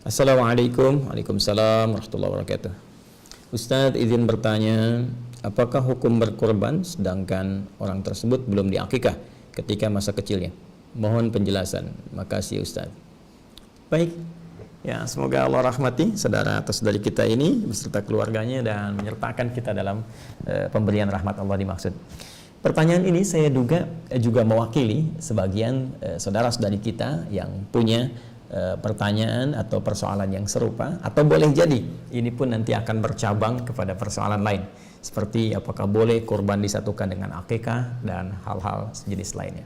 Assalamualaikum. Waalaikumsalam warahmatullahi wabarakatuh. Ustadz izin bertanya, apakah hukum berkorban sedangkan orang tersebut belum diakikah ketika masa kecilnya? Mohon penjelasan. Makasih Ustadz. Baik. Ya, semoga Allah rahmati saudara atau saudari kita ini beserta keluarganya dan menyertakan kita dalam pemberian rahmat Allah dimaksud. Pertanyaan ini saya duga juga mewakili sebagian saudara-saudari kita yang punya pertanyaan atau persoalan yang serupa, atau boleh jadi ini pun nanti akan bercabang kepada persoalan lain seperti apakah boleh kurban disatukan dengan akikah dan hal-hal sejenis lainnya.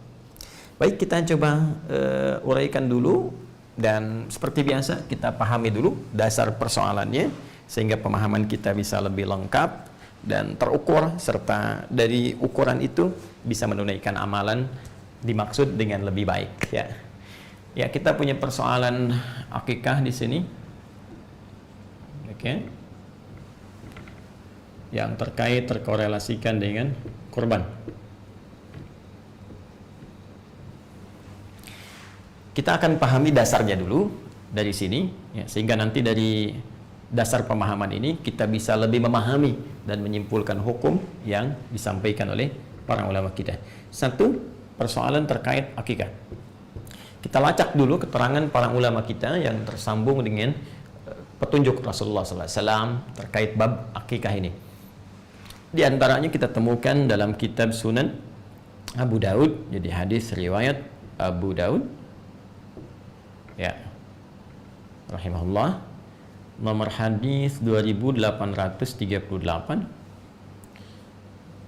Baik, kita coba uraikan dulu, dan seperti biasa kita pahami dulu dasar persoalannya sehingga pemahaman kita bisa lebih lengkap dan terukur, serta dari ukuran itu bisa menunaikan amalan dimaksud dengan lebih baik. Ya, kita punya persoalan akikah di sini. Oke. Yang terkorelasikan dengan kurban. Kita akan pahami dasarnya dulu dari sini, ya, sehingga nanti dari dasar pemahaman ini kita bisa lebih memahami dan menyimpulkan hukum yang disampaikan oleh para ulama kita. Satu, persoalan terkait akikah. Kita lacak dulu keterangan para ulama kita yang tersambung dengan petunjuk Rasulullah SAW terkait bab akikah ini. Di antaranya kita temukan dalam kitab Sunan Abu Daud, jadi hadis riwayat Abu Daud, ya, rahimahullah, nomor hadis 2838.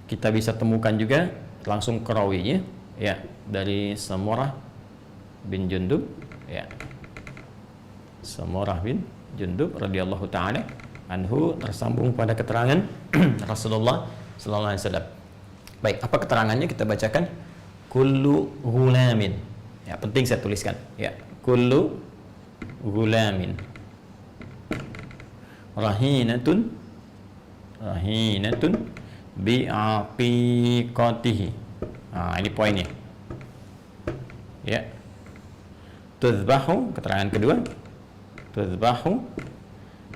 Kita bisa temukan juga langsung ke rawinya, ya, dari Samurah bin Jundub, ya, Samurah bin Jundub radhiyallahu taala anhu, tersambung pada keterangan Rasulullah sallallahu alaihi wasallam. Baik, apa keterangannya kita bacakan? Kullu ghulamin. Ya, penting saya tuliskan, ya. Kullu ghulamin rahinatun bi'aqiqatihi. Ini poinnya. Ya. Tuzbahu, keterangan kedua, tuzbahu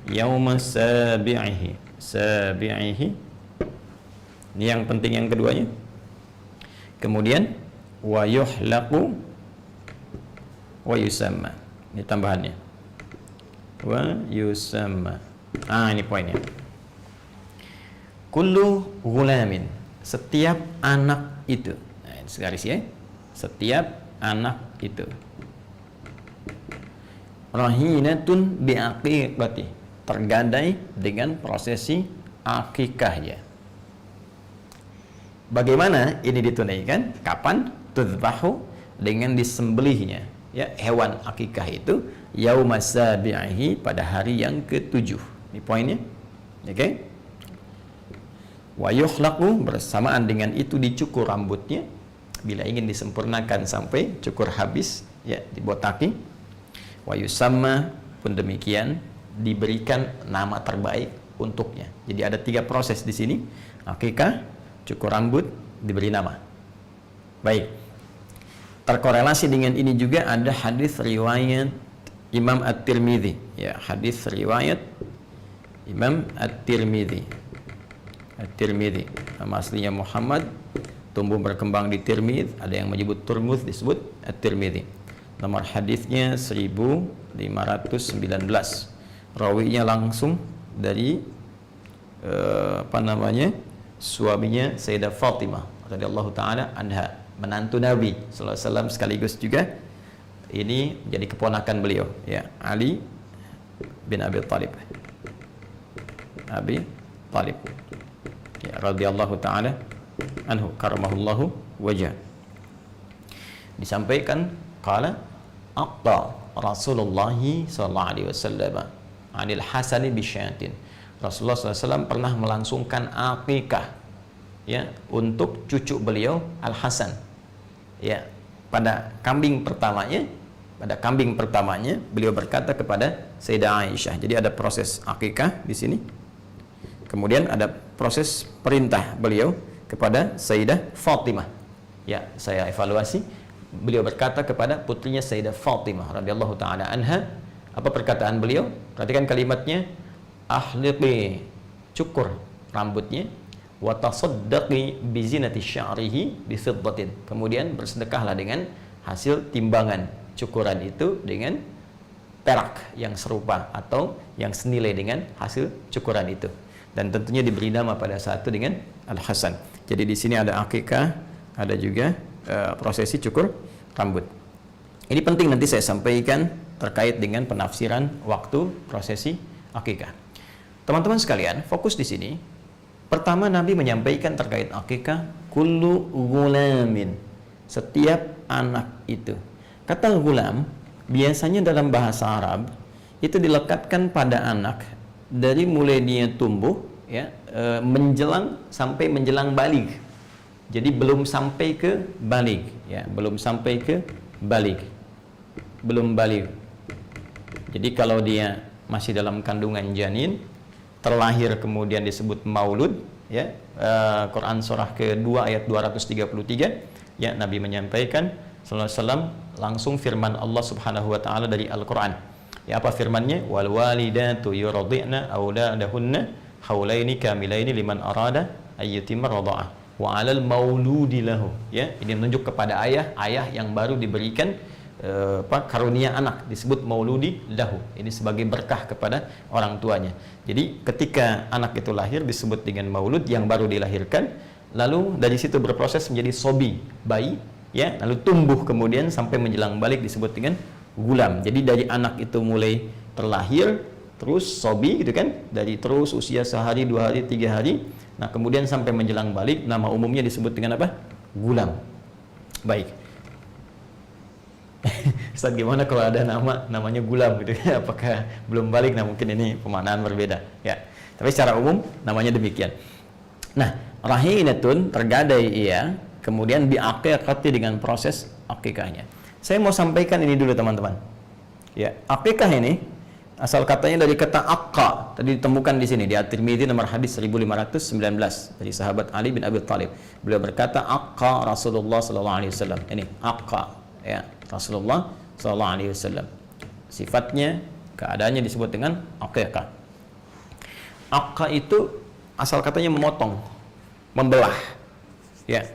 yauma sabi'ihi. Ini yang penting yang keduanya. Kemudian wa yuhlaqu wa yusamma. Ini tambahannya. Wa yusamma. Ini poinnya. Kullu ghulamin, setiap anak itu. Ini segaris ya. Setiap anak itu. Rahinatun biaqiqati, tergadai dengan prosesi akikahnya. Bagaimana ini ditunaikan? Kapan? Tuzbahu, dengan disembelihnya, ya, hewan akikah itu yauma sabi'ihi, pada hari yang ke-7. Ini poinnya. Oke. Wa yukhlaqu, bersamaan dengan itu dicukur rambutnya bila ingin disempurnakan sampai cukur habis, ya, dibotaki. Wa yusamma, pun demikian, diberikan nama terbaik untuknya. Jadi ada 3 proses di sini: akikah, cukur rambut, diberi nama. Baik. Terkorelasi dengan ini juga ada hadis riwayat Imam At-Tirmidzi, ya, hadis riwayat Imam At-Tirmidzi. At-Tirmidzi, nama aslinya Muhammad, tumbuh berkembang di Tirmidz, ada yang menyebut Turmuz, disebut At-Tirmidzi. Nomor hadisnya 1519. Rawinya langsung dari suaminya Sayyidah Fatimah radhiyallahu taala anha, menantu Nabi sallallahu alaihi wasallam, sekaligus juga ini jadi keponakan beliau, ya, Ali bin Abi Thalib. Abi Thalib, ya, radhiyallahu taala anhu, karamahullahu wajah. Disampaikan qala aqta Rasulullah sallallahu alaihi wasallam anil Hasani bisyatin. Rasulullah SAW pernah melangsungkan akikah, ya, untuk cucu beliau Al Hasan, ya, pada kambing pertamanya. Pada kambing pertamanya beliau berkata kepada Sayyidah Aisyah. Jadi ada proses akikah di sini. Kemudian ada proses perintah beliau kepada Sayyidah Fatimah. Ya, saya evaluasi. Beliau berkata kepada putrinya Sayyidah Fatimah radhiyallahu taala anha, Apa perkataan beliau? Perhatikan kalimatnya, ahliqi, cukur rambutnya, wa tasaddaqi bi zinati sya'rihi bi fiddatin. Kemudian bersedekahlah dengan hasil timbangan cukuran itu dengan perak yang serupa atau yang senilai dengan hasil cukuran itu. Dan tentunya diberi nama pada saat itu dengan Al-Hasan. Jadi di sini ada akikah, ada juga prosesi cukur rambut. Ini penting nanti saya sampaikan terkait dengan penafsiran waktu prosesi akikah. Teman-teman sekalian, fokus di sini. Pertama, Nabi menyampaikan terkait akikah, kullu gulamin, setiap anak itu. Kata gulam biasanya dalam bahasa Arab itu dilekatkan pada anak dari mulai dia tumbuh, ya, menjelang sampai menjelang balig. Jadi belum sampai ke balig, ya, belum sampai ke balig, belum balig. Jadi kalau dia masih dalam kandungan janin, terlahir kemudian disebut maulud, ya. Quran surah kedua ayat 233, ya, Nabi menyampaikan sallallahu alaihi wasallam langsung firman Allah Subhanahu wa taala dari Al-Qur'an. Ya, apa firman-Nya? Wal walidatu yurdi'na auladahunna haulaini kamilaini liman arada ayyutimma radha'ah wa 'alal mauludi lahu. Ya, ini menunjuk kepada ayah yang baru diberikan karunia anak, disebut mauludi lahu. Ini sebagai berkah kepada orang tuanya. Jadi ketika anak itu lahir disebut dengan maulud, yang baru dilahirkan, lalu dari situ berproses menjadi sobi, bayi, ya, lalu tumbuh kemudian sampai menjelang balik disebut dengan gulam. Jadi dari anak itu mulai terlahir, terus sobi gitu kan, dari terus usia sehari, 2 hari, 3 hari, nah kemudian sampai menjelang balik, nama umumnya disebut dengan apa? Gulam. Baik. Ustaz, gimana kalau ada namanya gulam gitu? Apakah belum balik? Nah, mungkin ini pemaknaan berbeda, ya. Tapi secara umum namanya demikian. Nah, rahinatun, tergadai ia, kemudian diakikati dengan proses akikahnya. Saya mau sampaikan ini dulu teman-teman. Ya, akikah ini asal katanya dari kata akka, tadi ditemukan di sini di At-Tirmidzi nomor hadis 1519 dari sahabat Ali bin Abi Thalib. Beliau berkata akka Rasulullah sallallahu alaihi wasallam. Ini akka, ya, Rasulullah sallallahu alaihi wasallam. Sifatnya, keadaannya disebut dengan akikah. Akka itu asal katanya memotong, membelah, ya,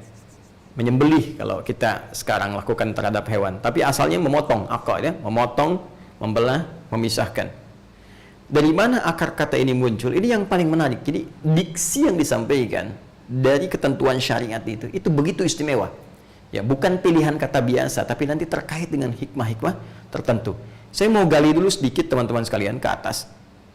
menyembelih kalau kita sekarang lakukan terhadap hewan. Tapi asalnya memotong, akka, ya, memotong, membelah, memisahkan. Dari mana akar kata ini muncul? Ini yang paling menarik. Jadi diksi yang disampaikan dari ketentuan syariat itu begitu istimewa. Ya, bukan pilihan kata biasa, tapi nanti terkait dengan hikmah-hikmah tertentu. Saya mau gali dulu sedikit teman-teman sekalian ke atas.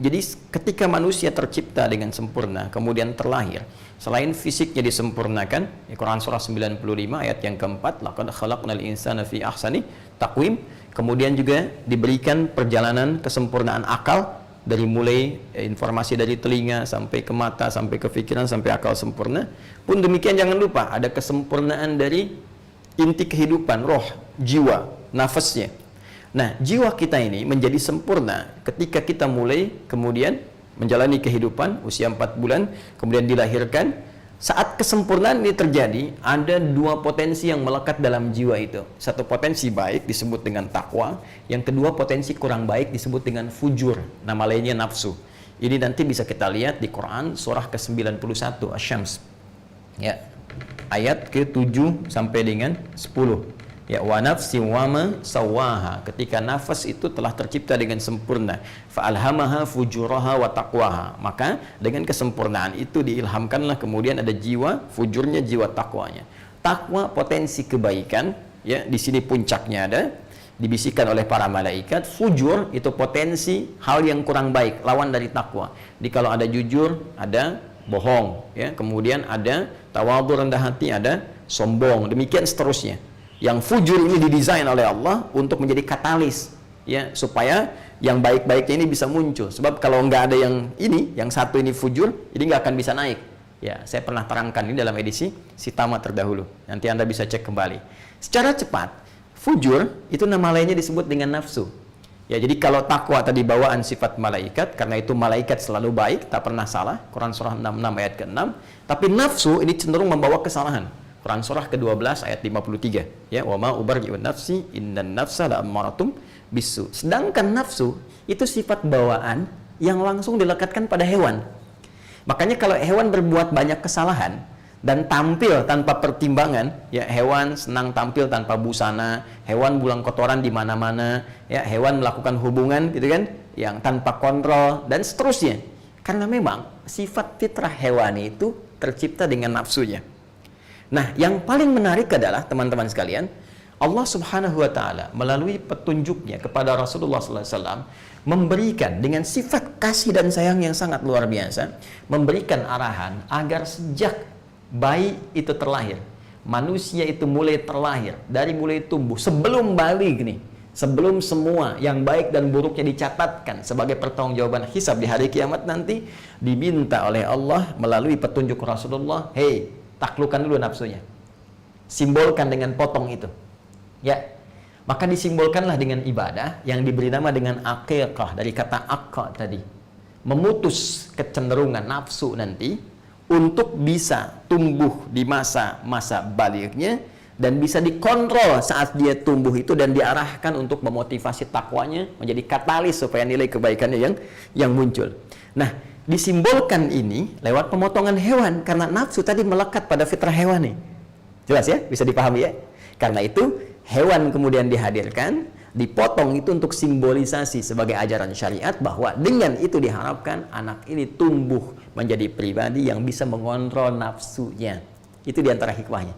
Jadi ketika manusia tercipta dengan sempurna, kemudian terlahir, selain fisiknya disempurnakan, Quran surah 95 ayat yang keempat, laqad khalaqnal insana fi ahsani taqwim, kemudian juga diberikan perjalanan kesempurnaan akal, dari mulai informasi dari telinga sampai ke mata, sampai ke pikiran, sampai akal sempurna. Pun demikian jangan lupa ada kesempurnaan dari inti kehidupan, roh, jiwa, nafasnya. Nah, jiwa kita ini menjadi sempurna ketika kita mulai kemudian menjalani kehidupan usia 4 bulan, kemudian dilahirkan. Saat kesempurnaan ini terjadi, ada 2 potensi yang melekat dalam jiwa itu. Satu potensi baik disebut dengan takwa, yang kedua potensi kurang baik disebut dengan fujur, nama lainnya nafsu. Ini nanti bisa kita lihat di Quran surah ke-91 Asy-Syams. Ya. Ayat ke-7 sampai dengan 10. Ya, wa nafsi wa ma sawaha, ketika nafas itu telah tercipta dengan sempurna, fa alhamaha fujuraha wa taqwaha, maka dengan kesempurnaan itu diilhamkanlah kemudian ada jiwa fujurnya, jiwa takwanya. Takwa potensi kebaikan, ya, di sini puncaknya ada dibisikkan oleh para malaikat. Fujur itu potensi hal yang kurang baik, lawan dari takwa. Jadi kalau ada jujur, ada bohong, ya, kemudian ada tawadhu, rendah hati, ada sombong, demikian seterusnya. Yang fujur ini didesain oleh Allah untuk menjadi katalis, ya, supaya yang baik-baiknya ini bisa muncul. Sebab kalau nggak ada yang ini, yang satu ini fujur, ini nggak akan bisa naik. Ya, saya pernah terangkan ini dalam edisi Sitama terdahulu. Nanti Anda bisa cek kembali. Secara cepat, fujur itu nama lainnya disebut dengan nafsu. Ya, jadi kalau takwa tadi bawaan sifat malaikat, karena itu malaikat selalu baik, tak pernah salah. Quran surah 66 ayat ke-6. Tapi nafsu ini cenderung membawa kesalahan. Quran surah ke-12 ayat 53. Ya, wa ma ubarri'u nafsi innan nafsa la'ammaratun bisu. Sedangkan nafsu itu sifat bawaan yang langsung dilekatkan pada hewan. Makanya kalau hewan berbuat banyak kesalahan dan tampil tanpa pertimbangan, ya hewan senang tampil tanpa busana, hewan buang kotoran di mana-mana, ya hewan melakukan hubungan gitu kan, yang tanpa kontrol dan seterusnya. Karena memang sifat fitrah hewani itu tercipta dengan nafsunya. Nah, yang paling menarik adalah teman-teman sekalian, Allah Subhanahu wa taala melalui petunjuknya kepada Rasulullah sallallahu alaihi wasallam memberikan dengan sifat kasih dan sayang yang sangat luar biasa, memberikan arahan agar sejak bayi itu terlahir, manusia itu mulai terlahir, dari mulai tumbuh, sebelum balik nih, sebelum semua yang baik dan buruknya dicatatkan sebagai pertanggungjawaban hisab di hari kiamat nanti, diminta oleh Allah melalui petunjuk Rasulullah, hei, taklukkan dulu nafsunya, simbolkan dengan potong itu, ya. Maka disimbolkanlah dengan ibadah yang diberi nama dengan aqiqah, dari kata aqqa tadi, memutus kecenderungan nafsu nanti untuk bisa tumbuh di masa-masa baliknya dan bisa dikontrol saat dia tumbuh itu, dan diarahkan untuk memotivasi takwanya, menjadi katalis supaya nilai kebaikannya yang muncul. Nah, disimbolkan ini lewat pemotongan hewan karena nafsu tadi melekat pada fitrah hewani. Jelas ya? Bisa dipahami ya? Karena itu hewan kemudian dihadirkan, dipotong itu untuk simbolisasi sebagai ajaran syariat bahwa dengan itu diharapkan anak ini tumbuh menjadi pribadi yang bisa mengontrol nafsunya. Itu diantara hikmahnya.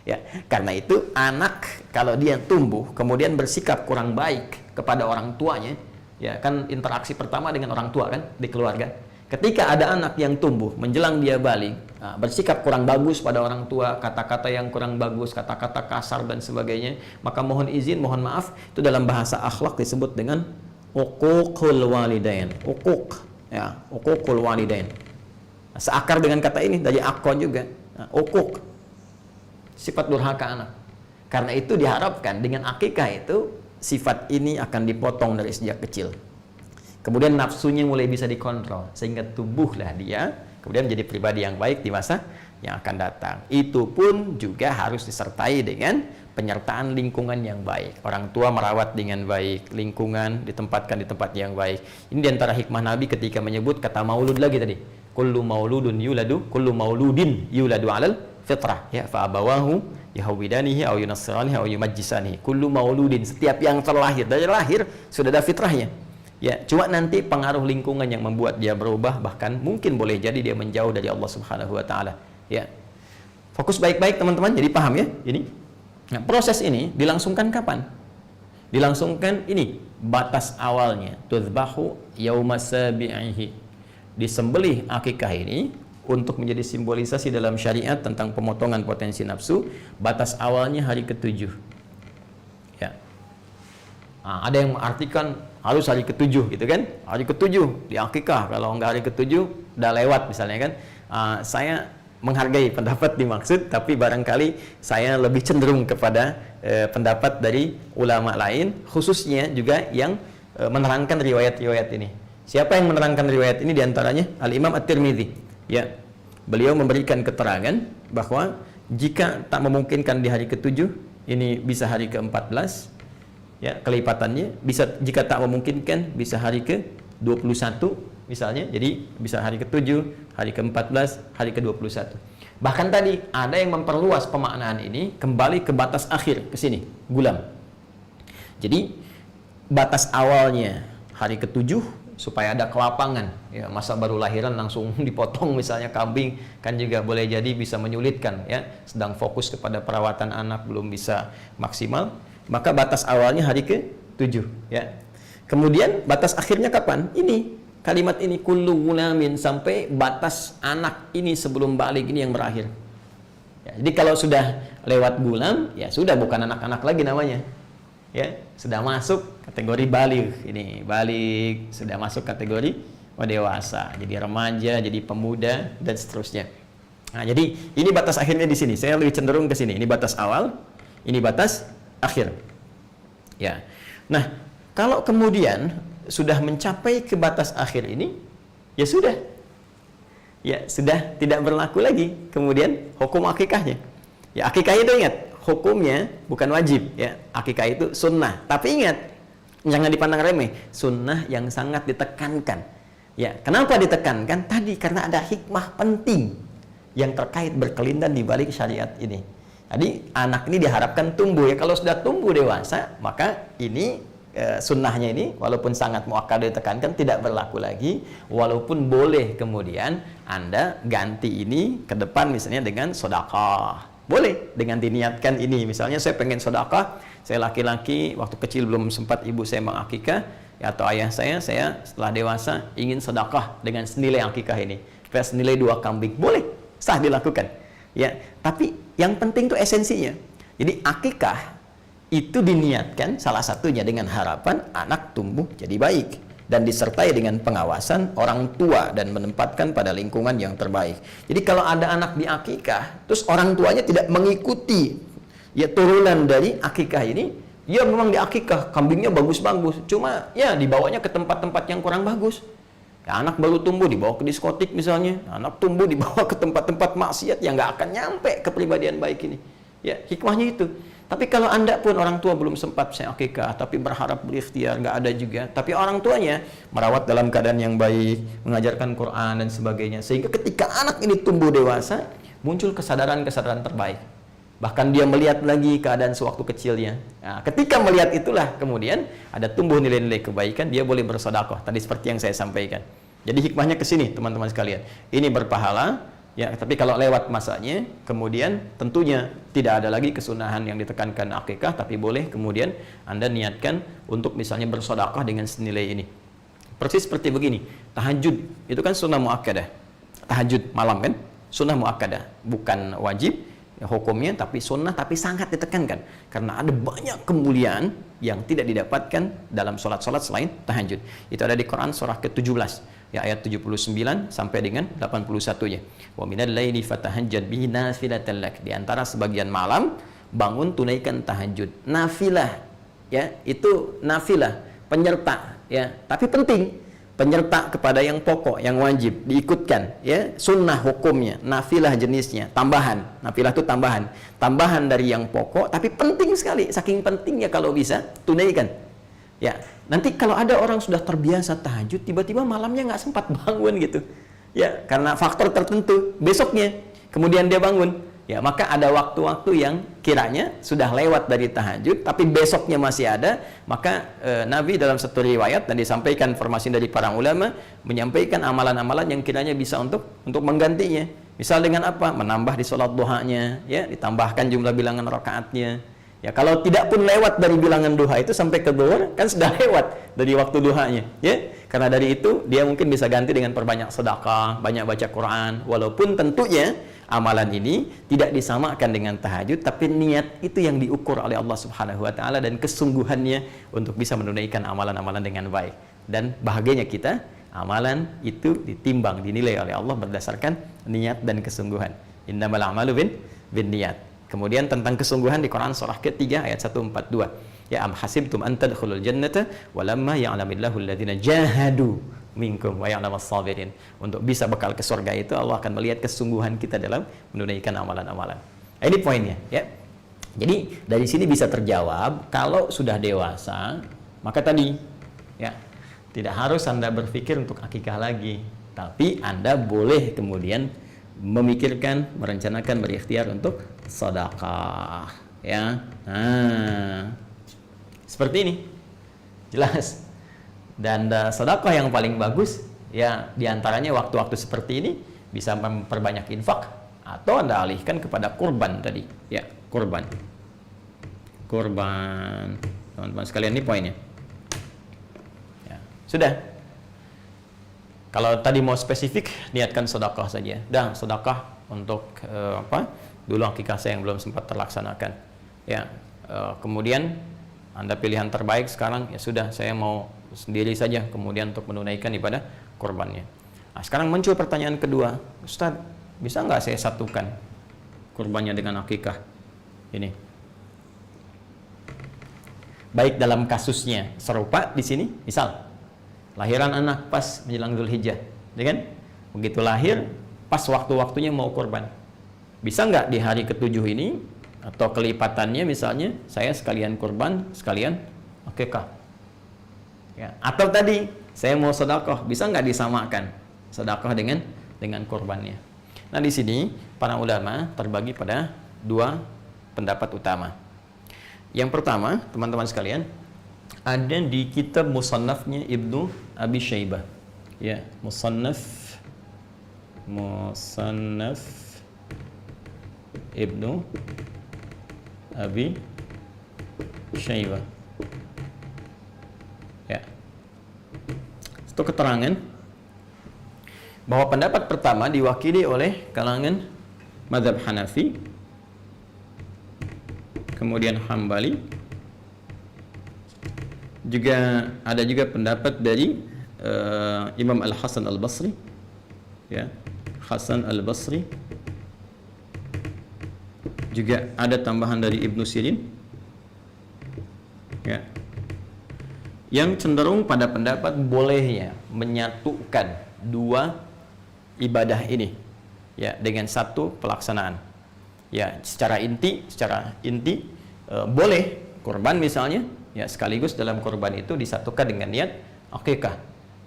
Ya, karena itu anak kalau dia tumbuh kemudian bersikap kurang baik kepada orang tuanya, ya kan interaksi pertama dengan orang tua kan di keluarga. Ketika ada anak yang tumbuh menjelang dia balik, bersikap kurang bagus pada orang tua, kata-kata yang kurang bagus, kata-kata kasar dan sebagainya, maka mohon izin, mohon maaf, itu dalam bahasa akhlak disebut dengan uququl walidain. Uquq, ya, uququl walidain. Seakar dengan kata ini dari aqqa juga. Uquq, sifat durhaka anak. Karena itu diharapkan dengan akikah itu sifat ini akan dipotong dari sejak kecil. Kemudian nafsunya mulai bisa dikontrol sehingga tumbuhlah dia kemudian menjadi pribadi yang baik di masa yang akan datang. Itu pun juga harus disertai dengan penyertaan lingkungan yang baik. Orang tua merawat dengan baik, lingkungan ditempatkan di tempat yang baik. Ini diantara hikmah Nabi ketika menyebut kata maulud lagi tadi. Kullu mauludin yuladu alal fitrah, ya, fa abawahu yahwidanihi au yunassiranihi au yumajjisanihi. Kullu mauludin, setiap yang terlahir, dari lahir sudah ada fitrahnya. Ya, cuma nanti pengaruh lingkungan yang membuat dia berubah, bahkan mungkin boleh jadi dia menjauh dari Allah Subhanahu wa taala. Ya. Fokus baik-baik teman-teman, jadi paham ya ini. Nah, proses ini dilangsungkan kapan? Dilangsungkan ini batas awalnya, tudzbahu yauma sabi'ihi. Disembelih akikah ini untuk menjadi simbolisasi dalam syariat tentang pemotongan potensi nafsu, batas awalnya hari ke-7. Ya. Nah, ada yang mengartikan harus hari ke-7 gitu kan, hari ke-7 di akikah. Kalau nggak hari ke-7 udah lewat misalnya kan. Saya menghargai pendapat dimaksud, tapi barangkali saya lebih cenderung kepada pendapat dari ulama lain, khususnya juga yang menerangkan riwayat-riwayat ini. Siapa yang menerangkan riwayat ini diantaranya Al-Imam At-Tirmidzi, ya. Beliau memberikan keterangan bahwa jika tak memungkinkan di hari ke-7, ini bisa hari ke-14, ya, kelipatannya bisa, jika tak memungkinkan bisa hari ke-21 misalnya, jadi bisa hari ke-7, hari ke-14, hari ke-21. Bahkan tadi ada yang memperluas pemaknaan ini kembali ke batas akhir, ke sini, gulam. Jadi batas awalnya hari ke-7 supaya ada kelapangan, ya, masa baru lahiran langsung dipotong misalnya kambing kan juga boleh jadi bisa menyulitkan, ya, sedang fokus kepada perawatan anak belum bisa maksimal. Maka batas awalnya hari ke-7, ya. Kemudian batas akhirnya kapan? Ini kalimat ini kullu gulamin, sampai batas anak ini sebelum balik ini yang berakhir. Ya, jadi kalau sudah lewat gulam, ya sudah bukan anak-anak lagi namanya. Ya, sudah masuk kategori balik. Ini balik, sudah masuk kategori dewasa, jadi remaja, jadi pemuda dan seterusnya. Nah, jadi ini batas akhirnya di sini. Saya lebih cenderung ke sini. Ini batas awal, ini batas akhir. Ya. Nah, kalau kemudian sudah mencapai ke batas akhir ini, ya sudah. Ya, sudah tidak berlaku lagi kemudian hukum akikahnya. Ya, akikah itu ingat, hukumnya bukan wajib, ya. Akikah itu sunnah. Tapi ingat, jangan dipandang remeh, sunnah yang sangat ditekankan. Ya, kenapa ditekankan? Tadi karena ada hikmah penting yang terkait berkelindan di balik syariat ini. Jadi anak ini diharapkan tumbuh ya. Kalau sudah tumbuh dewasa, maka ini sunnahnya ini walaupun sangat muakkad ditekankan tidak berlaku lagi, walaupun boleh kemudian Anda ganti ini ke depan misalnya dengan sedekah. Boleh dengan diniatkan ini, misalnya saya pengen sedekah, saya laki-laki waktu kecil belum sempat ibu saya mengakikah ya, atau ayah saya setelah dewasa ingin sedekah dengan senilai akikah ini, senilai 2 kambing, boleh, sah dilakukan ya. Tapi yang penting itu esensinya. Jadi akikah itu diniatkan salah satunya dengan harapan anak tumbuh jadi baik dan disertai dengan pengawasan orang tua dan menempatkan pada lingkungan yang terbaik. Jadi kalau ada anak di akikah terus orang tuanya tidak mengikuti ya turunan dari akikah ini, ya memang di akikah kambingnya bagus-bagus, cuma ya dibawanya ke tempat-tempat yang kurang bagus. Ya, anak baru tumbuh dibawa ke diskotik misalnya, anak tumbuh dibawa ke tempat-tempat maksiat yang nggak akan nyampe kepribadian baik ini. Ya, hikmahnya itu. Tapi kalau Anda pun orang tua belum sempat saya akikah, tapi berharap berikhtiar, nggak ada juga. Tapi orang tuanya merawat dalam keadaan yang baik, mengajarkan Quran dan sebagainya. Sehingga ketika anak ini tumbuh dewasa, muncul kesadaran-kesadaran terbaik. Bahkan dia melihat lagi keadaan sewaktu kecilnya. Nah, ketika melihat itulah kemudian ada tumbuh nilai-nilai kebaikan, dia boleh bersedekah. Tadi seperti yang saya sampaikan. Jadi hikmahnya ke sini teman-teman sekalian. Ini berpahala. Ya, tapi kalau lewat masanya, kemudian tentunya tidak ada lagi kesunahan yang ditekankan akikah, tapi boleh kemudian Anda niatkan untuk misalnya bersedekah dengan senilai ini. Persis seperti begini, tahajud itu kan sunnah muakkadah. Tahajud malam kan, sunnah muakkadah, bukan wajib ya, hukumnya, tapi sunnah, tapi sangat ditekankan karena ada banyak kemuliaan yang tidak didapatkan dalam sholat-sholat selain tahajud. Itu ada di Quran surah ke-17 ya, ayat 79 sampai dengan 81-nya. Wa minal laili fatahajjad bihi nafilatan lak. Di antara sebagian malam bangun tunaikan tahajud. Nafilah ya, itu nafilah, penyerta ya, tapi penting. Penyerta kepada yang pokok, yang wajib diikutkan ya, sunnah hukumnya, nafilah jenisnya, tambahan. Nafilah itu tambahan. Tambahan dari yang pokok, tapi penting sekali. Saking pentingnya kalau bisa tunaikan. Ya, nanti kalau ada orang sudah terbiasa tahajud, tiba-tiba malamnya nggak sempat bangun gitu, ya karena faktor tertentu, besoknya kemudian dia bangun, ya maka ada waktu-waktu yang kiranya sudah lewat dari tahajud, tapi besoknya masih ada, maka Nabi dalam satu riwayat dan disampaikan informasi dari para ulama menyampaikan amalan-amalan yang kiranya bisa untuk menggantinya. Misal dengan apa? Menambah di sholat duhanya, ya ditambahkan jumlah bilangan rakaatnya. Ya, kalau tidak pun lewat dari bilangan duha itu sampai ke zuhur kan sudah lewat dari waktu duhanya, ya. Karena dari itu dia mungkin bisa ganti dengan perbanyak sedekah, banyak baca Quran, walaupun tentunya amalan ini tidak disamakan dengan tahajud, tapi niat itu yang diukur oleh Allah Subhanahu wa taala dan kesungguhannya untuk bisa menunaikan amalan-amalan dengan baik. Dan bahagianya kita, amalan itu ditimbang, dinilai oleh Allah berdasarkan niat dan kesungguhan. Innamal a'malu bin niat. Kemudian tentang kesungguhan di Quran surah ketiga ayat 142. Ya am hasibtum an tadkhulul jannata walamma ya'lamillahu alladhina jahadu minkum wa ya'lamas sabirin. Untuk bisa bekal ke surga itu Allah akan melihat kesungguhan kita dalam menunaikan amalan-amalan. Ini poinnya ya. Jadi dari sini bisa terjawab kalau sudah dewasa, maka tadi ya tidak harus Anda berpikir untuk akikah lagi, tapi Anda boleh kemudian memikirkan, merencanakan, berikhtiar untuk sedekah ya. Nah, seperti ini jelas. Dan sedekah yang paling bagus ya diantaranya waktu-waktu seperti ini bisa memperbanyak infak atau Anda alihkan kepada kurban tadi ya, kurban teman-teman sekalian, ini poinnya ya. Sudah. Kalau tadi mau spesifik, niatkan sedekah saja. Dan sedekah untuk dulu akikah saya yang belum sempat terlaksanakan. Ya, kemudian Anda pilihan terbaik sekarang ya sudah, saya mau sendiri saja kemudian untuk menunaikan ibadah kurbannya. Nah, sekarang muncul pertanyaan kedua, Ustadz, bisa nggak saya satukan kurbannya dengan akikah? Ini. Baik dalam kasusnya serupa di sini, misal lahiran anak pas menjelang Dzulhijjah, ya kan? Begitu lahir, pas waktu-waktunya mau kurban. Bisa nggak di hari ke-7 ini, atau kelipatannya misalnya, saya sekalian kurban, sekalian akikah? Ya, atau tadi saya mau sedekah, bisa nggak disamakan sedekah dengan kurbannya? Nah, di sini para ulama terbagi pada dua pendapat utama. Yang pertama, teman-teman sekalian, ada di kitab Musannafnya Ibnu Abi Syaibah. Ya, Musannaf Ibnu Abi Syaibah. Ya. Itu keterangan bahwa pendapat pertama diwakili oleh kalangan mazhab Hanafi, kemudian Hambali, juga ada juga pendapat dari Imam Al-Hasan Al-Basri, ya, Hasan Al-Basri, juga ada tambahan dari Ibnu Sirin, ya, yang cenderung pada pendapat bolehnya menyatukan dua ibadah ini, ya, dengan satu pelaksanaan. Ya, secara inti boleh kurban misalnya, ya, sekaligus dalam kurban itu disatukan dengan niat akikah.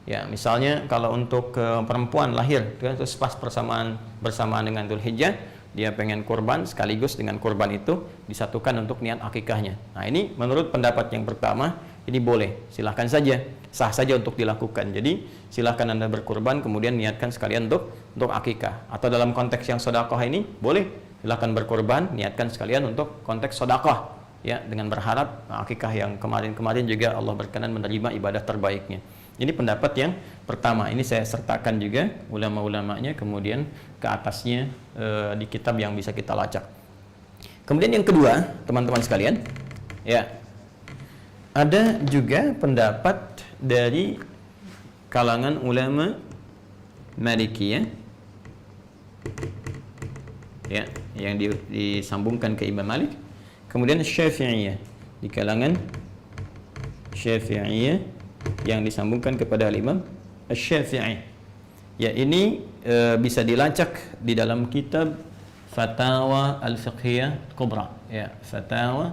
Ya, misalnya kalau untuk perempuan lahir terus pas bersamaan dengan Dzulhijjah, dia pengen kurban, sekaligus dengan kurban itu disatukan untuk niat akikahnya. Nah, ini menurut pendapat yang pertama, ini boleh, silahkan saja, sah saja untuk dilakukan. Jadi silahkan Anda berkurban kemudian niatkan sekalian untuk akikah. Atau dalam konteks yang sedekah ini boleh, silahkan berkurban, niatkan sekalian untuk konteks sedekah, ya, dengan berharap akikah yang kemarin-kemarin juga Allah berkenan menerima ibadah terbaiknya. Ini pendapat yang pertama. Ini saya sertakan juga ulama-ulamanya, kemudian ke atasnya di kitab yang bisa kita lacak. Kemudian yang kedua, teman-teman sekalian, ya, ada juga pendapat dari kalangan ulama Malikiyah, ya, yang disambungkan ke Imam Malik. Kemudian Syafi'iyah, di kalangan Syafi'iyah yang disambungkan kepada Imam Asy-Syafi'i. Ya, ini bisa dilacak di dalam kitab Fatawa Al-Fiqhiyah Kubra, ya, Fatawa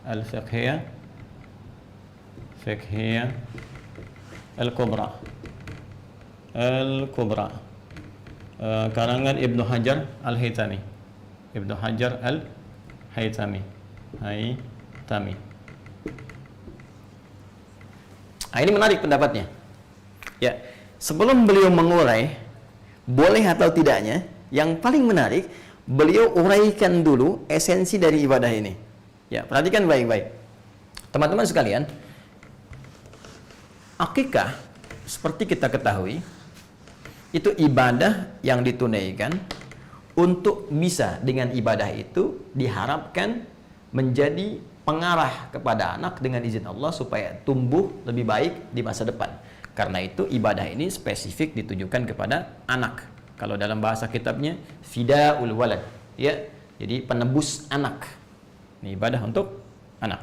Al-Fiqhiyah Al-Kubra karangan Ibnu Hajar Al-Haytami. Nah, ini menarik pendapatnya. Ya, sebelum beliau mengurai boleh atau tidaknya, yang paling menarik beliau uraikan dulu esensi dari ibadah ini. Ya, perhatikan baik-baik. Teman-teman sekalian, akikah seperti kita ketahui itu ibadah yang ditunaikan untuk bisa dengan ibadah itu diharapkan menjadi pengarah kepada anak dengan izin Allah supaya tumbuh lebih baik di masa depan. Karena itu ibadah ini spesifik ditujukan kepada anak. Kalau dalam bahasa kitabnya fidaul walad, ya. Jadi penebus anak. Ini ibadah untuk anak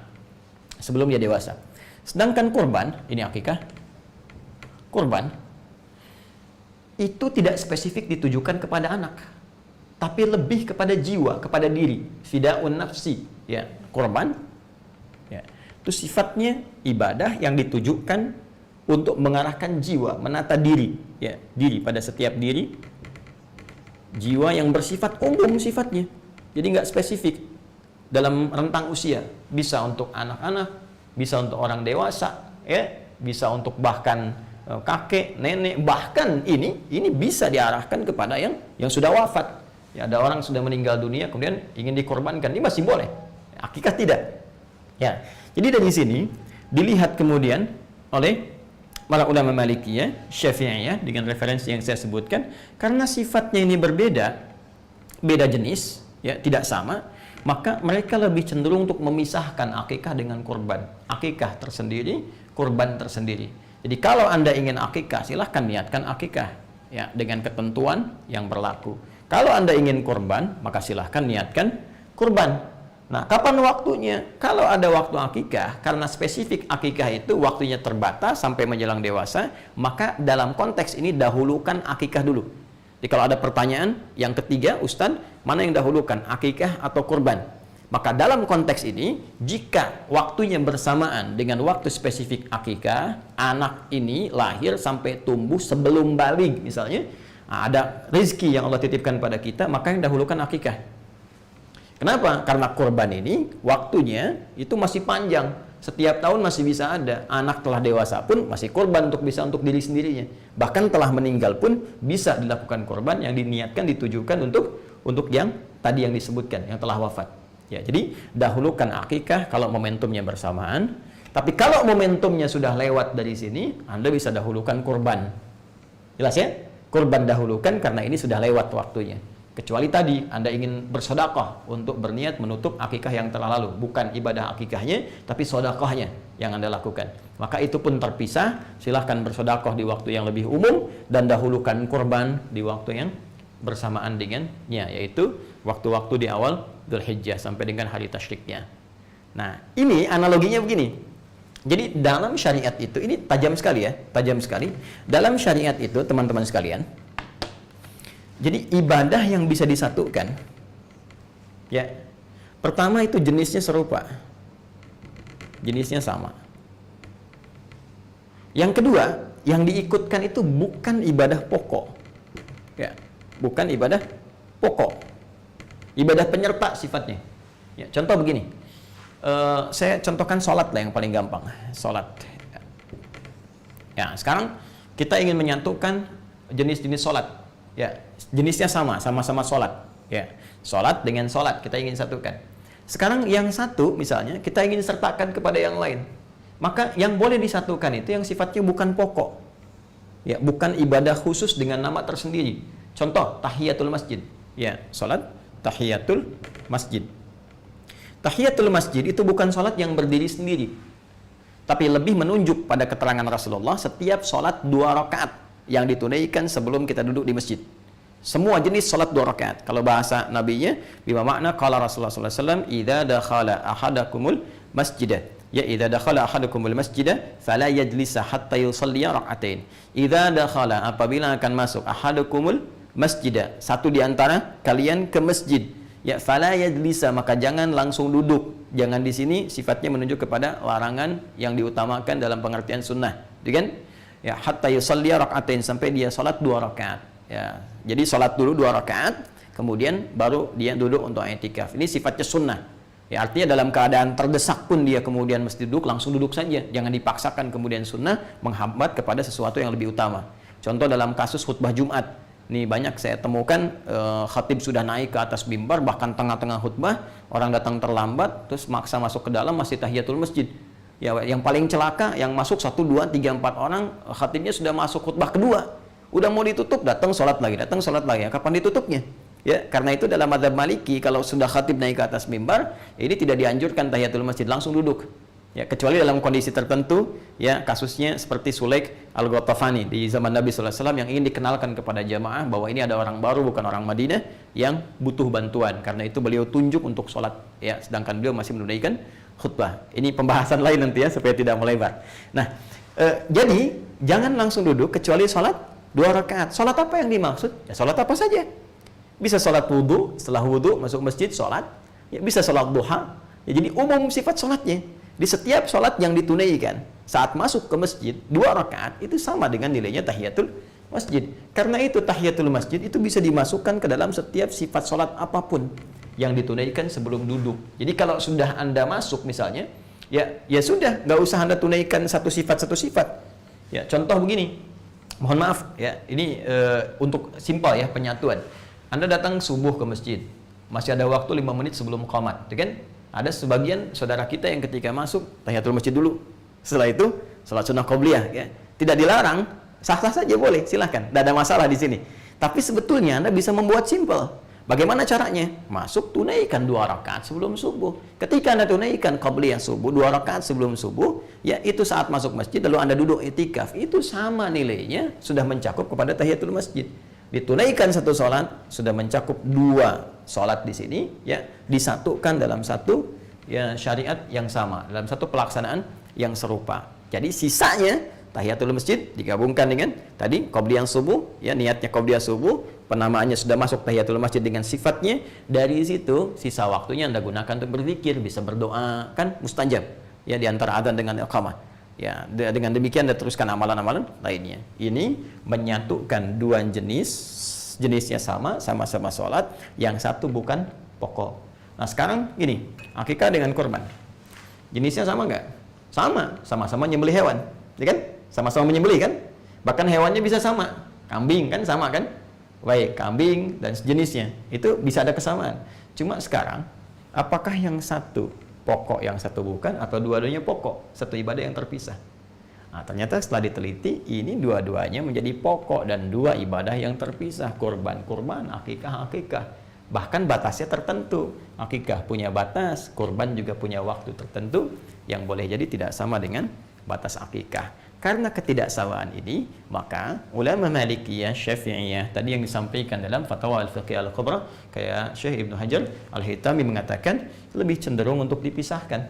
sebelum dia dewasa. Sedangkan kurban, ini akikah, kurban itu tidak spesifik ditujukan kepada anak, tapi lebih kepada jiwa, kepada diri, fidaun nafsi, ya. Kurban, ya, itu sifatnya ibadah yang ditujukan untuk mengarahkan jiwa, menata diri, ya, diri pada setiap diri, jiwa yang bersifat umum sifatnya, jadi nggak spesifik dalam rentang usia, bisa untuk anak-anak, bisa untuk orang dewasa, ya, bisa untuk bahkan kakek, nenek, bahkan ini bisa diarahkan kepada yang sudah wafat. Ya, ada orang sudah meninggal dunia kemudian ingin dikorbankan, ini masih boleh. Akikah tidak. Ya. Jadi dari sini dilihat kemudian oleh para ulama Malikiyah, Syafi'iyah dengan referensi yang saya sebutkan, karena sifatnya ini berbeda, beda jenis, ya, tidak sama, maka mereka lebih cenderung untuk memisahkan akikah dengan kurban. Akikah tersendiri, kurban tersendiri. Jadi kalau Anda ingin akikah, silahkan niatkan akikah, ya, dengan ketentuan yang berlaku. Kalau Anda ingin kurban, maka silahkan niatkan kurban. Nah, kapan waktunya? Kalau ada waktu akikah, karena spesifik akikah itu waktunya terbatas sampai menjelang dewasa, maka dalam konteks ini dahulukan akikah dulu. Jadi kalau ada pertanyaan yang ketiga, Ustadz, mana yang dahulukan, akikah atau kurban? Maka dalam konteks ini, jika waktunya bersamaan dengan waktu spesifik akikah, anak ini lahir sampai tumbuh sebelum balik misalnya, ada rezeki yang Allah titipkan pada kita, maka yang dahulukan akikah. Kenapa? Karena kurban ini waktunya itu masih panjang. Setiap tahun masih bisa ada. Anak telah dewasa pun masih kurban untuk diri sendirinya. Bahkan telah meninggal pun bisa dilakukan kurban yang diniatkan, ditujukan untuk yang tadi yang disebutkan, yang telah wafat. Ya, jadi dahulukan akikah kalau momentumnya bersamaan. Tapi kalau momentumnya sudah lewat dari sini, Anda bisa dahulukan kurban. Jelas ya? Kurban dahulukan karena ini sudah lewat waktunya. Kecuali tadi Anda ingin bersedekah untuk berniat menutup akikah yang telah lalu. Bukan ibadah akikahnya, tapi sedekahnya yang Anda lakukan. Maka itu pun terpisah. Silahkan bersedekah di waktu yang lebih umum dan dahulukan kurban di waktu yang bersamaan dengannya, yaitu waktu-waktu di awal Dzulhijjah sampai dengan hari tasyriknya. Nah, ini analoginya begini. Jadi dalam syariat itu, ini tajam sekali ya, tajam sekali. Dalam syariat itu, teman-teman sekalian, jadi ibadah yang bisa disatukan, ya, pertama itu jenisnya serupa, jenisnya sama. Yang kedua, yang diikutkan itu bukan ibadah pokok, ya, bukan ibadah pokok. Ibadah penyerta sifatnya. Ya, contoh begini, saya contohkan sholat lah yang paling gampang. Sholat. Ya, sekarang kita ingin menyatukan jenis-jenis sholat. Ya, jenisnya sama-sama sholat. Ya, sholat dengan sholat kita ingin satukan. Sekarang yang satu misalnya kita ingin sertakan kepada yang lain. Maka yang boleh disatukan itu yang sifatnya bukan pokok. Ya, bukan ibadah khusus dengan nama tersendiri. Contoh, tahiyatul masjid. Ya, sholat tahiyatul masjid. Tahiyatul masjid itu bukan sholat yang berdiri sendiri, tapi lebih menunjuk pada keterangan Rasulullah setiap sholat 2 rakaat yang ditunaikan sebelum kita duduk di masjid. Semua jenis sholat 2 rakaat. Kalau bahasa nabinya, bima makna qala Rasulullah SAW, idza dakhala ahadakumul masjidah. Ya, idza dakhala ahadukumul masjidah fala yajlisa hatta yusalliya rak'atain. Idza dakhala, apabila akan masuk ahadukumul masjidah, satu di antara kalian ke masjid, ya, fala yajlisa, maka jangan langsung duduk. Jangan di sini sifatnya menunjuk kepada larangan yang diutamakan dalam pengertian sunnah, gitu kan? Ya, hatta yusalliya rak'atain, sampai dia salat 2 rakaat. Ya, jadi salat dulu 2 rakaat, kemudian baru dia duduk untuk i'tikaf. Ini sifatnya sunnah. Ya, artinya dalam keadaan terdesak pun dia kemudian mesti duduk, langsung duduk saja. Jangan dipaksakan kemudian sunnah menghambat kepada sesuatu yang lebih utama. Contoh dalam kasus khutbah Jumat. Ini banyak saya temukan, khatib sudah naik ke atas mimbar, bahkan tengah-tengah khutbah, orang datang terlambat, terus maksa masuk ke dalam, masih tahiyatul masjid. Ya, yang paling celaka, yang masuk 1, 2, 3, 4 orang, khatibnya sudah masuk khutbah kedua. Udah mau ditutup, datang sholat lagi. Kapan ditutupnya? Ya, karena itu dalam mazhab Maliki, kalau sudah khatib naik ke atas mimbar, ini tidak dianjurkan tahiyatul masjid, langsung duduk. Ya, kecuali dalam kondisi tertentu, ya, kasusnya seperti Sulaik Al-Ghatafani di zaman Nabi SAW yang ingin dikenalkan kepada jamaah bahwa ini ada orang baru, bukan orang Madinah, yang butuh bantuan. Karena itu beliau tunjuk untuk sholat, ya, sedangkan beliau masih menunaikan khutbah. Ini pembahasan lain nanti ya, supaya tidak melebar. Nah, jadi jangan langsung duduk kecuali sholat 2 rakaat. Sholat apa yang dimaksud? Ya, sholat apa saja. Bisa sholat wudhu, setelah wudhu masuk masjid sholat, ya, bisa sholat duha. Ya, jadi umum sifat sholatnya. Di setiap sholat yang ditunaikan saat masuk ke masjid 2 rakaat itu sama dengan nilainya tahiyatul masjid. Karena itu tahiyatul masjid itu bisa dimasukkan ke dalam setiap sifat sholat apapun yang ditunaikan sebelum duduk. Jadi kalau sudah Anda masuk misalnya, ya sudah, nggak usah Anda tunaikan satu sifat. Ya, contoh begini, mohon maaf ya, ini untuk simpel ya penyatuan. Anda datang subuh ke masjid, masih ada waktu 5 menit sebelum qomat, kan? Ada sebagian saudara kita yang ketika masuk tahiyatul masjid dulu. Setelah itu salat sunnah qobliyah, ya. Tidak dilarang, sah-sah saja boleh, silahkan. Tidak ada masalah di sini. Tapi sebetulnya Anda bisa membuat simpel. Bagaimana caranya? Masuk, tunaikan 2 rakaat sebelum subuh. Ketika Anda tunaikan qobliyah subuh 2 rakaat sebelum subuh, ya, itu saat masuk masjid lalu Anda duduk i'tikaf, itu sama nilainya, sudah mencakup kepada tahiyatul masjid. Ditunaikan satu sholat sudah mencakup 2 sholat di sini, ya, disatukan dalam satu, ya, syariat yang sama, dalam satu pelaksanaan yang serupa. Jadi sisanya tahiyatul masjid digabungkan dengan tadi qobliyah subuh, ya niatnya qobliyah subuh, penamaannya sudah masuk tahiyatul masjid dengan sifatnya. Dari situ sisa waktunya Anda gunakan untuk berzikir, bisa berdoa, kan mustajab ya di antara adzan dengan iqamah. Ya, dengan demikian Anda teruskan amalan-amalan lainnya. Ini menyatukan dua jenisnya sama-sama sholat, yang satu bukan pokok. Nah sekarang gini, akikah dengan kurban, jenisnya sama nggak? Sama-sama nyembelih hewan, ya kan? Sama-sama menyembelih kan? Bahkan hewannya bisa sama, kambing kan sama kan? Baik, kambing dan sejenisnya itu bisa ada kesamaan. Cuma sekarang, apakah yang satu pokok, yang satu bukan, atau dua-duanya pokok, satu ibadah yang terpisah? Nah, ternyata setelah diteliti, ini dua-duanya menjadi pokok dan dua ibadah yang terpisah. Kurban, akikah. Bahkan batasnya tertentu. Akikah punya batas, kurban juga punya waktu tertentu yang boleh jadi tidak sama dengan batas akikah. Karena ketidaksamaan ini, maka ulama Malikiyah, Syafi'iyah tadi yang disampaikan dalam Fatwa Al-Fiqh Al-Kubra, kayak Syekh Ibnu Hajar Al-Haytami mengatakan lebih cenderung untuk dipisahkan.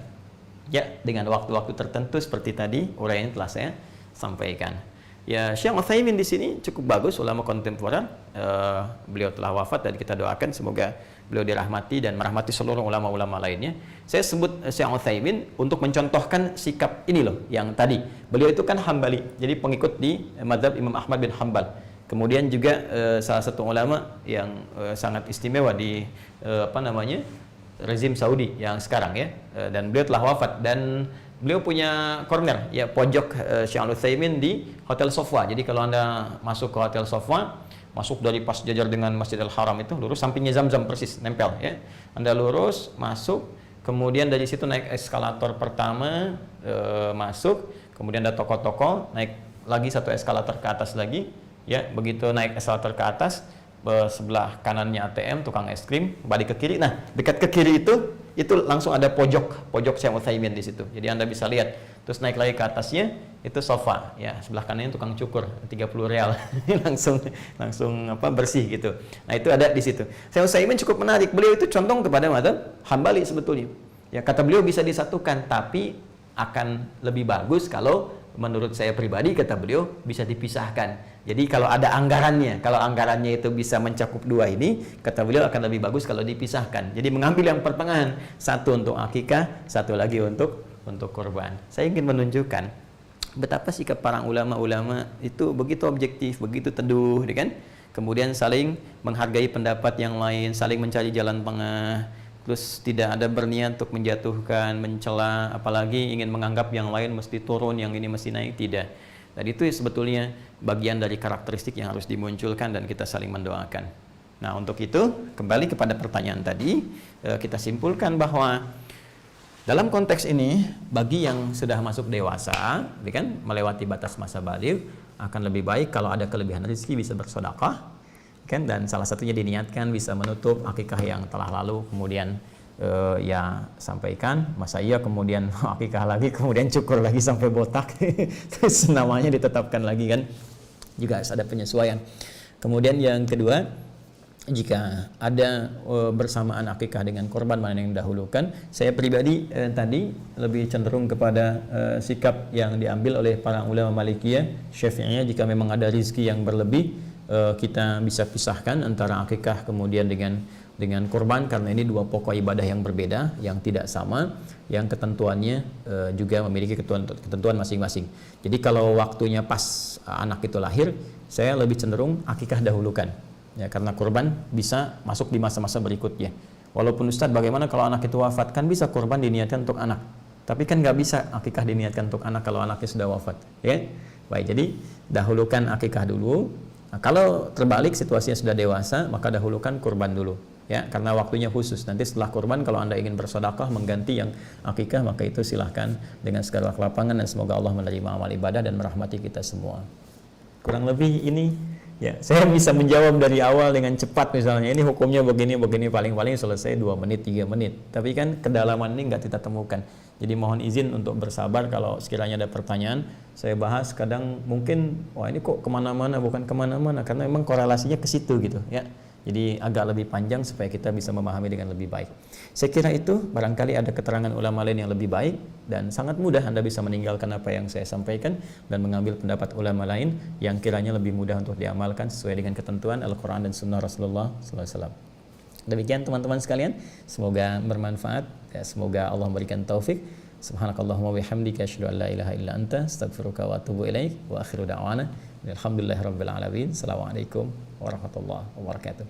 Ya, dengan waktu-waktu tertentu seperti tadi uraian telah saya sampaikan. Ya, Syekh Utsaimin di sini cukup bagus, ulama kontemporer. Beliau telah wafat dan kita doakan semoga beliau dirahmati dan merahmati seluruh ulama-ulama lainnya. Saya sebut Syekh Utsaimin untuk mencontohkan sikap ini loh, yang tadi. Beliau itu kan Hambali, jadi pengikut di mazhab Imam Ahmad bin Hambal. Kemudian juga salah satu ulama yang sangat istimewa di rezim Saudi yang sekarang ya. Dan beliau telah wafat dan beliau punya corner ya, pojok Syekh Utsaimin di Hotel Sofwa. Jadi kalau Anda masuk ke Hotel Sofwa, masuk dari pas jajar dengan Masjidil Haram itu lurus, sampingnya Zamzam persis nempel ya. Anda lurus masuk, kemudian dari situ naik eskalator pertama, masuk, kemudian ada toko-toko, naik lagi satu eskalator ke atas lagi ya. Begitu naik eskalator ke atas, sebelah kanannya ATM, tukang es krim, balik ke kiri. Nah, dekat ke kiri itu langsung ada pojok Syekh Utsaimin di situ. Jadi Anda bisa lihat. Terus naik lagi ke atasnya itu sofa ya, sebelah kanannya tukang cukur 30 real. langsung bersih gitu. Nah, itu ada di situ. Syekh Utsaimin cukup menarik. Beliau itu condong kepada mazhab Hambali sebetulnya. Ya, kata beliau bisa disatukan, tapi akan lebih bagus kalau menurut saya pribadi, kata beliau, bisa dipisahkan. Jadi kalau ada anggarannya, kalau anggarannya itu bisa mencakup dua ini, kata beliau akan lebih bagus kalau dipisahkan. Jadi mengambil yang pertengahan, satu untuk akikah, satu lagi untuk kurban. Saya ingin menunjukkan betapa sikap para ulama-ulama itu begitu objektif, begitu teduh, kan? Kemudian saling menghargai pendapat yang lain, saling mencari jalan tengah. Terus tidak ada berniat untuk menjatuhkan, mencela, apalagi ingin menganggap yang lain mesti turun, yang ini mesti naik, tidak. Dan itu sebetulnya bagian dari karakteristik yang harus dimunculkan dan kita saling mendoakan. Nah, untuk itu kembali kepada pertanyaan tadi, kita simpulkan bahwa dalam konteks ini bagi yang sudah masuk dewasa, kan melewati batas masa baligh, akan lebih baik kalau ada kelebihan rezeki bisa bersedekah, kan, dan salah satunya diniatkan bisa menutup akikah yang telah lalu, kemudian ya sampaikan masa iya kemudian akikah lagi, kemudian cukur lagi sampai botak terus namanya ditetapkan lagi, kan juga harus ada penyesuaian. Kemudian yang kedua, jika ada bersamaan akikah dengan korban, mana yang dahulukan? Saya pribadi tadi lebih cenderung kepada sikap yang diambil oleh para ulama Malikiyah, Syafi'iyah. Jika memang ada rezeki yang berlebih, kita bisa pisahkan antara akikah kemudian dengan kurban, karena ini dua pokok ibadah yang berbeda, yang tidak sama, yang ketentuannya juga memiliki ketentuan masing-masing. Jadi kalau waktunya pas anak itu lahir, saya lebih cenderung akikah dahulukan ya, karena kurban bisa masuk di masa-masa berikutnya. Walaupun Ustadz, bagaimana kalau anak itu wafat? Kan bisa kurban diniatkan untuk anak, tapi kan nggak bisa akikah diniatkan untuk anak kalau anaknya sudah wafat ya. Baik, jadi dahulukan akikah dulu. Nah, kalau terbalik situasinya sudah dewasa, maka dahulukan kurban dulu ya, karena waktunya khusus. Nanti setelah kurban, kalau Anda ingin bersedekah mengganti yang akikah, maka itu silahkan dengan segala kelapangan, dan semoga Allah menerima amal ibadah dan merahmati kita semua. Kurang lebih ini ya, saya bisa menjawab dari awal dengan cepat, misalnya ini hukumnya begini, paling-paling selesai 2 menit, 3 menit. Tapi kan kedalaman ini nggak kita temukan. Jadi mohon izin untuk bersabar kalau sekiranya ada pertanyaan. Saya bahas kadang mungkin, wah ini kok kemana-mana, bukan kemana-mana, karena memang korelasinya ke situ gitu ya. Jadi agak lebih panjang supaya kita bisa memahami dengan lebih baik. Saya kira itu, barangkali ada keterangan ulama lain yang lebih baik, dan sangat mudah Anda bisa meninggalkan apa yang saya sampaikan dan mengambil pendapat ulama lain yang kiranya lebih mudah untuk diamalkan sesuai dengan ketentuan Al-Quran dan Sunnah Rasulullah SAW. Demikian teman-teman sekalian, semoga bermanfaat, ya, semoga Allah memberikan taufik. Subhanakallahumma bihamdika asyhadu an la ilaha illa anta astaghfiruka wa atubu ilaik wa akhiru da'wana alhamdulillahirabbil alamin. Assalamualaikum warahmatullahi wabarakatuh.